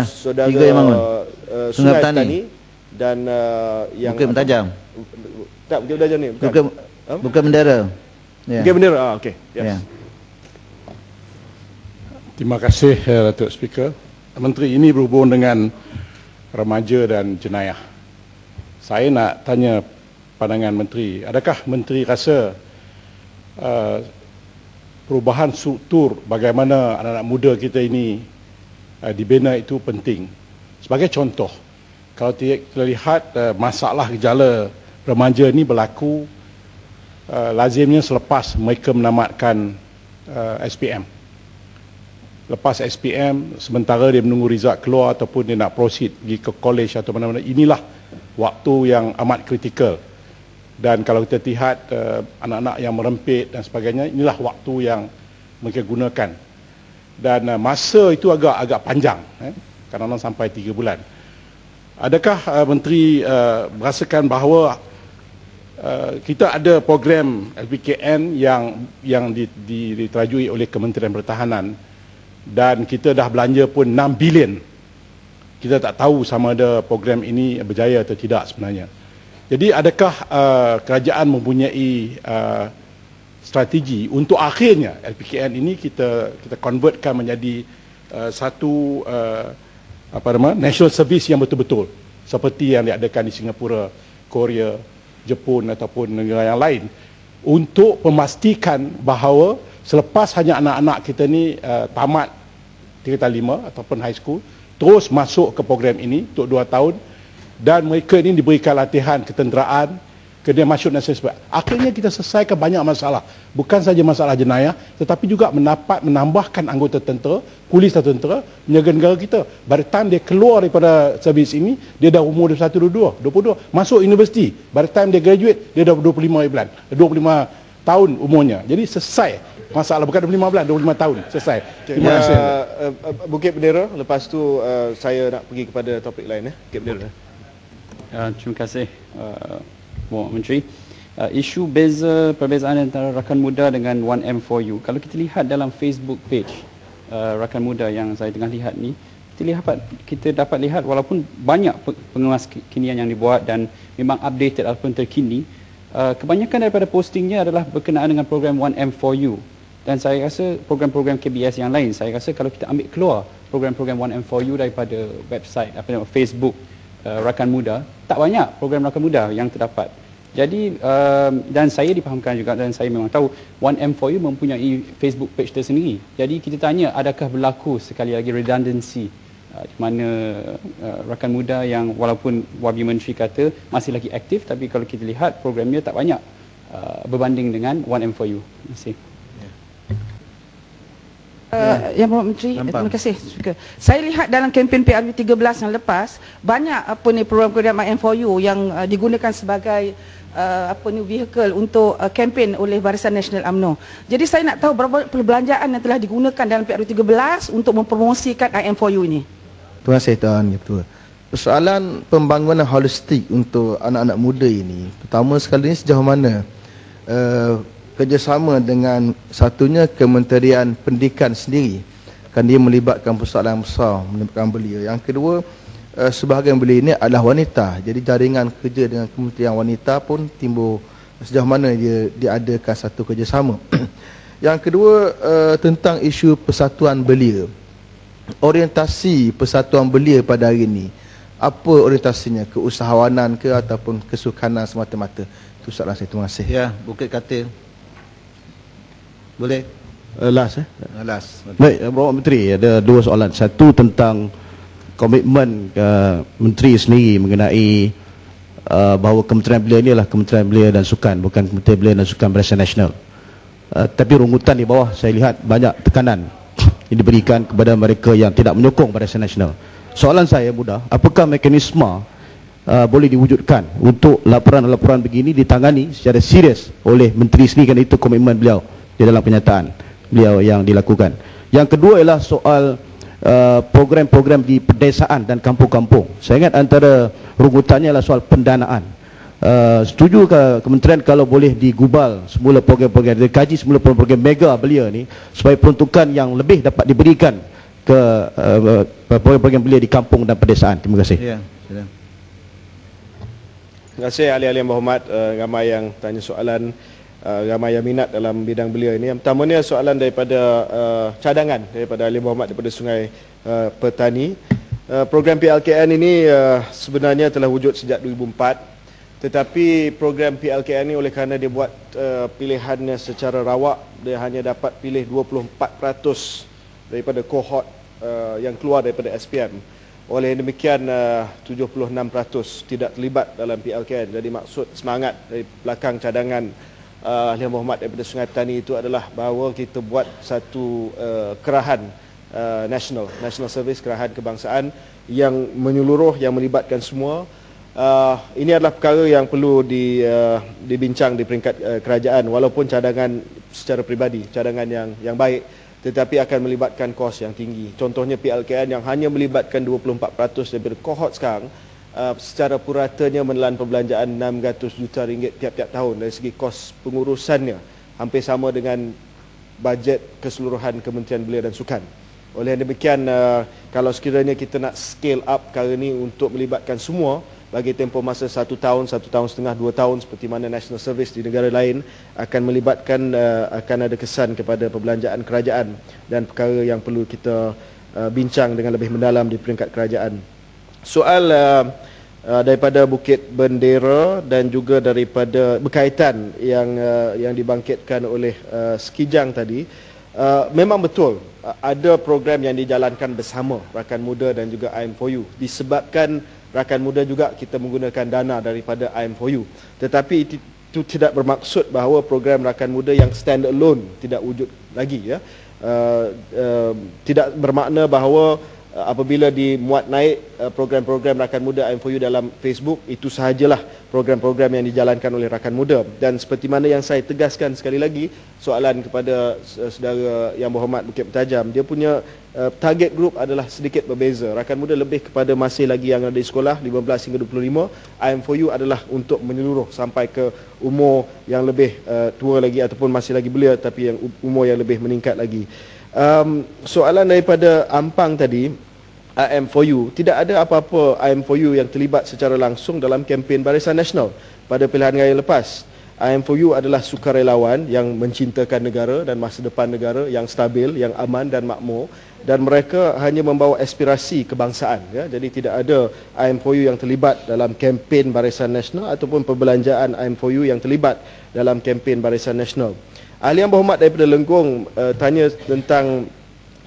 Saudara Sungai Petani dan yang Bukit Mentajam. Tak, Bukit Mentajam ni bukan. Bukit Bendera. Bukit Bendera. Okey. Yes. Terima kasih Datuk Speaker. Menteri, ini berhubung dengan remaja dan jenayah. Saya nak tanya pandangan Menteri, adakah Menteri rasa perubahan struktur bagaimana anak-anak muda kita ini dibina itu penting? Sebagai contoh, kalau kita lihat masalah gejala remaja ini berlaku lazimnya selepas mereka menamatkan SPM. Lepas SPM, sementara dia menunggu result keluar ataupun dia nak proceed pergi ke college atau mana-mana, inilah waktu yang amat kritikal. Dan kalau kita lihat anak-anak yang merempit dan sebagainya, inilah waktu yang mereka gunakan. Dan masa itu agak panjang, kadang-kadang sampai 3 bulan. Adakah Menteri merasakan bahawa kita ada program LPKN yang diterajui oleh Kementerian Pertahanan, dan kita dah belanja pun 6 bilion. Kita tak tahu sama ada program ini berjaya atau tidak sebenarnya. Jadi adakah kerajaan mempunyai strategi untuk akhirnya LPKN ini kita convertkan menjadi satu national service yang betul-betul seperti yang diadakan di Singapura, Korea, Jepun ataupun negara yang lain, untuk memastikan bahawa selepas hanya anak-anak kita ni tamat tingkatan 5 ataupun high school, terus masuk ke program ini untuk 2 tahun, dan mereka ini diberikan latihan ketenteraan, kemudian masuk nasional service. Akhirnya kita selesaikan banyak masalah, bukan saja masalah jenayah, tetapi juga menambahkan anggota tentera, polis atau tentera menjaga negara kita. By the time dia keluar daripada servis ini, dia dah umur 21, 22, masuk universiti. By the time dia graduate, dia dah 25 tahun umurnya. Jadi selesai masalah, bukan 25 bulan, 25 tahun selesai. Terima kasih. Bukit Bendera, lepas tu saya nak pergi kepada topik lain. Bukit Bendera. Terima kasih Bapak Menteri. Isu perbezaan antara rakan muda dengan 1M4U, kalau kita lihat dalam Facebook page rakan muda yang saya tengah lihat ni, kita dapat lihat walaupun banyak pengemas kekinian yang dibuat dan memang updated ataupun terkini, kebanyakan daripada postingnya adalah berkenaan dengan program 1M4U. Dan saya rasa program-program KBS yang lain, saya rasa kalau kita ambil keluar program-program 1M4U daripada website, Facebook rakan muda, tak banyak program rakan muda yang terdapat. Jadi dan saya dipahamkan juga, dan saya memang tahu 1M4U mempunyai Facebook page tersendiri. Jadi kita tanya, adakah berlaku sekali lagi redundancy di mana rakan muda yang walaupun Wabi Menteri kata masih lagi aktif, tapi kalau kita lihat programnya tak banyak berbanding dengan 1M4U. Terima kasih. Yang Bapak Menteri, terima kasih. Saya lihat dalam kempen PRU 13 yang lepas, banyak program-program M4U yang digunakan sebagai vehicle untuk kempen oleh Barisan Nasional UMNO. Jadi saya nak tahu berapa perbelanjaan yang telah digunakan dalam PRU 13 untuk mempromosikan IM4U ini. Terima kasih Tuan Ketua. Persoalan pembangunan holistik untuk anak-anak muda ini, pertama sekali ini sejauh mana kerjasama dengan satunya Kementerian Pendidikan sendiri, kan dia melibatkan persoalan besar, melibatkan belia. Yang kedua, sebahagian belia ini adalah wanita, jadi jaringan kerja dengan Kementerian Wanita pun timbul sejauh mana dia diadakan satu kerjasama. Yang kedua, tentang isu persatuan belia, orientasi persatuan belia pada hari ini, apa orientasinya, keusahawanan ke ataupun kesukanan semata-mata? Itu soalan saya. Terima kasih. Ya, Bukit Katil. Boleh? Last. Last. Baik, Bapak Menteri, ada 2 soalan. Satu tentang komitmen Menteri sendiri mengenai bahawa Kementerian Belia ini adalah Kementerian Belia dan Sukan, bukan Kementerian Belia dan Sukan Barisan Nasional. Tapi rungutan di bawah saya lihat banyak tekanan yang diberikan kepada mereka yang tidak menyokong Barisan Nasional. Soalan saya mudah, apakah mekanisme boleh diwujudkan untuk laporan-laporan begini ditangani secara serius oleh Menteri sendiri, kerana itu komitmen beliau di dalam penyataan beliau yang dilakukan. Yang kedua ialah soal program-program di pedesaan dan kampung-kampung. Saya ingat antara rungutannya adalah soal pendanaan. Setuju ke kementerian kalau boleh digubal semula program-program, dikaji semula program mega belia ni, supaya peruntukan yang lebih dapat diberikan ke program belia di kampung dan pedesaan. Terima kasih. Ya, silakan. Terima kasih ahli-ahli yang berhormat, ramai yang tanya soalan, ramai yang minat dalam bidang belia ini. Yang pertamanya soalan daripada cadangan daripada ahli yang berhormat daripada Sungai Petani. Program PLKN ini sebenarnya telah wujud sejak 2004, tetapi program PLKN ini oleh kerana dia buat pilihannya secara rawak, dia hanya dapat pilih 24% daripada kohort yang keluar daripada SPM. Oleh demikian 76% tidak terlibat dalam PLKN. Jadi maksud semangat dari belakang cadangan Ahli Yang Berhormat daripada Sungai Petani itu adalah bahawa kita buat satu kerahan national service, kerahan kebangsaan yang menyeluruh, yang melibatkan semua. Ini adalah perkara yang perlu dibincang di peringkat kerajaan, walaupun cadangan secara peribadi, cadangan yang baik, tetapi akan melibatkan kos yang tinggi. Contohnya PLKN yang hanya melibatkan 24% daripada kohort sekarang, secara puratanya menelan perbelanjaan RM600 juta tiap-tiap tahun. Dari segi kos pengurusannya hampir sama dengan bajet keseluruhan Kementerian Belia dan Sukan. Oleh demikian, kalau sekiranya kita nak scale up perkara ini untuk melibatkan semua bagi tempoh masa 1 tahun, 1,5 tahun, 2 tahun, seperti mana national service di negara lain, akan melibatkan, akan ada kesan kepada perbelanjaan kerajaan dan perkara yang perlu kita bincang dengan lebih mendalam di peringkat kerajaan. Soal daripada Bukit Bendera dan juga daripada berkaitan yang dibangkitkan oleh Sekijang tadi, memang betul ada program yang dijalankan bersama Rakan Muda dan juga IM4U. Disebabkan Rakan Muda juga kita menggunakan dana daripada IM4U. Tetapi itu tidak bermaksud bahawa program Rakan Muda yang stand alone tidak wujud lagi, ya. Tidak bermakna bahawa apabila dimuat naik program-program Rakan Muda IM4U dalam Facebook, itu sahajalah program-program yang dijalankan oleh Rakan Muda. Dan seperti mana yang saya tegaskan sekali lagi, soalan kepada saudara Yang Berhormat Bukit Bertajam, dia punya target group adalah sedikit berbeza. Rakan Muda lebih kepada masih lagi yang ada di sekolah 15 hingga 25, IM4U adalah untuk menyeluruh sampai ke umur yang lebih tua lagi ataupun masih lagi belia tapi yang umur yang lebih meningkat lagi. Soalan daripada Ampang tadi, IM4U, tidak ada apa-apa IM4U yang terlibat secara langsung dalam kempen Barisan Nasional pada pilihan raya lepas. IM4U adalah sukarelawan yang mencintakan negara dan masa depan negara yang stabil, yang aman dan makmur, dan mereka hanya membawa aspirasi kebangsaan, ya. Jadi tidak ada IM4U yang terlibat dalam kempen Barisan Nasional ataupun perbelanjaan IM4U yang terlibat dalam kempen Barisan Nasional. Ahli Yang Berhormat daripada Lenggong tanya tentang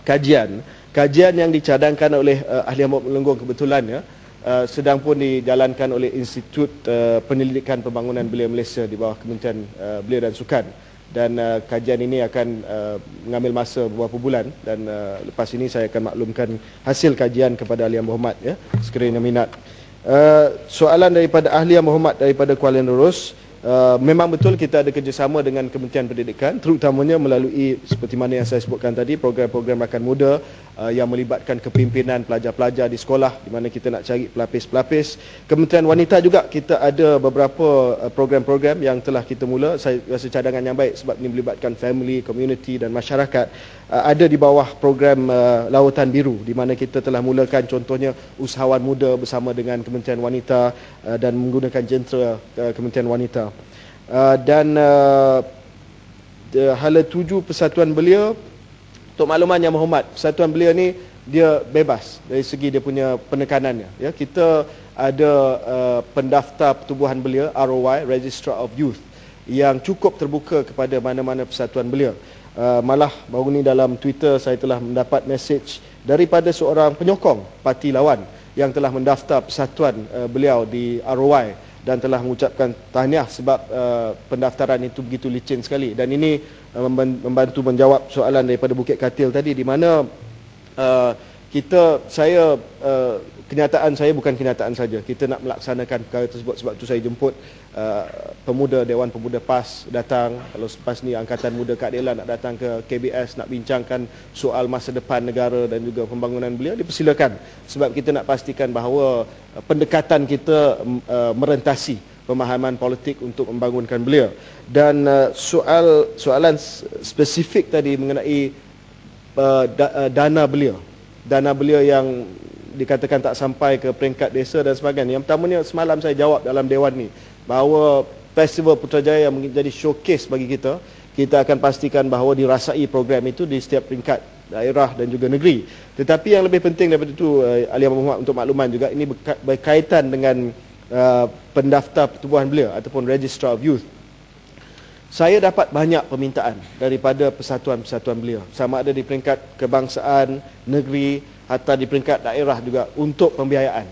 kajian yang dicadangkan oleh Ahli Yang Berhormat Lenggong kebetulan, ya, sedang pun dijalankan oleh Institut Penyelidikan Pembangunan Belia Malaysia di bawah Kementerian Belia dan Sukan. Dan kajian ini akan mengambil masa beberapa bulan, dan lepas ini saya akan maklumkan hasil kajian kepada Ahli Yang Berhormat, ya, sekiranya minat. Soalan daripada Ahli Yang Berhormat daripada Kuala Nerus, memang betul kita ada kerjasama dengan Kementerian Pendidikan, terutamanya melalui seperti mana yang saya sebutkan tadi, program-program Rakan Muda yang melibatkan kepimpinan pelajar-pelajar di sekolah, di mana kita nak cari pelapis-pelapis. Kementerian Wanita juga kita ada beberapa program-program yang telah kita mula. Saya rasa cadangan yang baik sebab ini melibatkan family, community dan masyarakat. Ada di bawah program Lautan Biru, di mana kita telah mulakan contohnya usahawan muda bersama dengan Kementerian Wanita dan menggunakan jentera Kementerian Wanita. Dan hala 7 Persatuan Belia, untuk makluman Yang Berhormat, Persatuan Belia ni dia bebas dari segi dia punya penekanannya, ya. Kita ada pendaftar pertubuhan belia, ROY, Registrar of Youth, yang cukup terbuka kepada mana-mana persatuan belia. Malah baru ni dalam Twitter saya telah mendapat mesej daripada seorang penyokong parti lawan yang telah mendaftar persatuan beliau di ROY dan telah mengucapkan tahniah sebab pendaftaran itu begitu licin sekali. Dan ini membantu menjawab soalan daripada Bukit Katil tadi, di mana kenyataan saya bukan kenyataan saja. Kita nak melaksanakan perkara tersebut, sebab itu saya jemput pemuda, Dewan Pemuda PAS datang. Kalau selepas ni Angkatan Muda Keadilan nak datang ke KBS nak bincangkan soal masa depan negara dan juga pembangunan belia, dipersilakan. Sebab kita nak pastikan bahawa pendekatan kita merentasi pemahaman politik untuk membangunkan belia. Dan soalan spesifik tadi mengenai dana belia. dana belia yang dikatakan tak sampai ke peringkat desa dan sebagainya. Yang pertamanya semalam saya jawab dalam Dewan ni bahawa Festival Putrajaya yang menjadi showcase bagi kita, kita akan pastikan bahawa dirasai program itu di setiap peringkat daerah dan juga negeri. Tetapi yang lebih penting daripada itu, Ali Muhammad, untuk makluman juga, ini berkaitan dengan pendaftar pertubuhan belia ataupun Registrar of Youth. Saya dapat banyak permintaan daripada persatuan-persatuan belia, sama ada di peringkat kebangsaan, negeri, atau di peringkat daerah juga, untuk pembiayaan.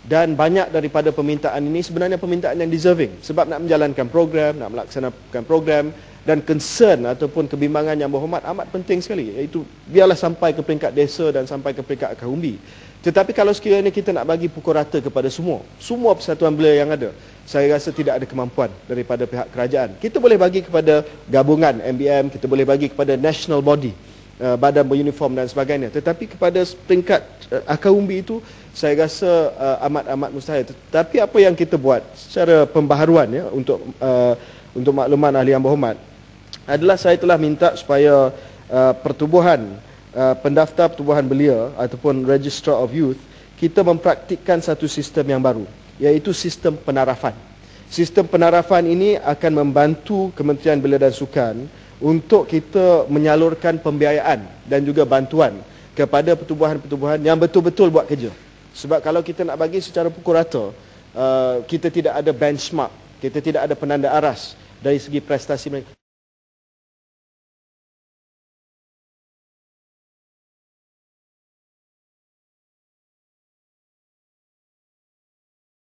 Dan banyak daripada permintaan ini sebenarnya permintaan yang deserving, sebab nak menjalankan program, nak melaksanakan program, dan concern ataupun kebimbangan yang berhormat amat penting sekali, iaitu biarlah sampai ke peringkat desa dan sampai ke peringkat akar umbi. Tetapi kalau sekiranya kita nak bagi pukul rata kepada semua persatuan belia yang ada, saya rasa tidak ada kemampuan daripada pihak kerajaan. Kita boleh bagi kepada gabungan MBM, kita boleh bagi kepada national body, badan beruniform dan sebagainya. Tetapi kepada peringkat akar umbi itu, saya rasa amat-amat mustahil. Tetapi apa yang kita buat secara pembaharuan, ya, untuk makluman ahli yang berhormat, adalah saya telah minta supaya pendaftar pertubuhan belia ataupun Registrar of Youth, kita mempraktikkan satu sistem yang baru, iaitu sistem penarafan. Sistem penarafan ini akan membantu Kementerian Belia dan Sukan untuk kita menyalurkan pembiayaan dan juga bantuan kepada pertubuhan-pertubuhan yang betul-betul buat kerja. Sebab kalau kita nak bagi secara pukul rata, kita tidak ada benchmark, kita tidak ada penanda aras dari segi prestasi mereka.